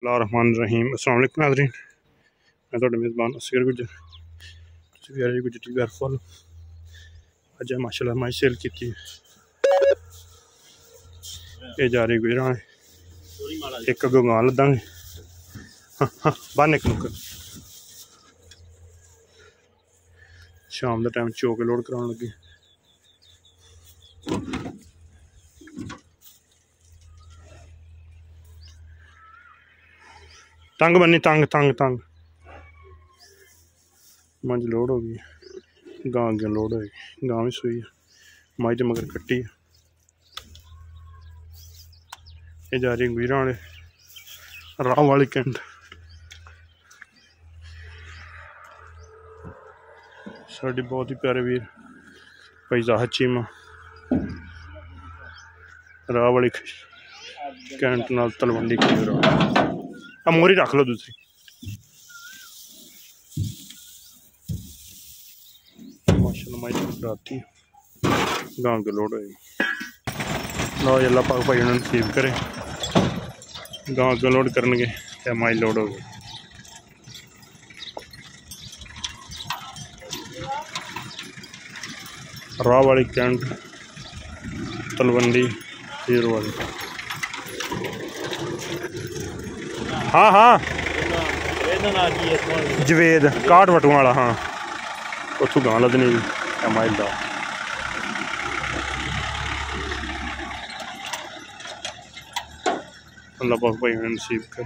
बिस्मिल्लाहिर्रहमानिर्रहीम। अस्सलाम वालेकुम नाज़रीन, मैं ਤੁਹਾਡਾ मेज़बान असगर गुजर। ਤੁਸੀਂ ਵੀ ਆ ਜੀ गुजर टीवी फुल अज माशाल्लाह माई सेल की ये जा रही गुजरा एक अगों गां लद्दांगे। हाँ बन एक नुक्कर शाम का टाइम चौके लोड कराने लगे। तंग बनी तंग तंग तंग मंज लोड हो गई, गां अगे लोड होगी, गां भी सूई है, माई तो मगर कट्टी है। ये जा रही गुजरा वाले राह वाली कैंट। साड़ी बहुत ही प्यारे वीर भाई जाहद चीमा राह वाली कैंट नाल तलवंडी मोरी रख लो दूसरी। माशाल्लाह माई राती गां के लोड होएगी। लो अल्लाह पाक भाई उन्होंने नसीब करे गां के लोड करनगे ते माई लोड हो गई। राह वाली कैंट तलवंडी हीर वाली। हाँ हाँ जवेद काट वटू वाला हाँ उतों गां लदनी माइल का। अल्लाह पाक भाई नसीब कर।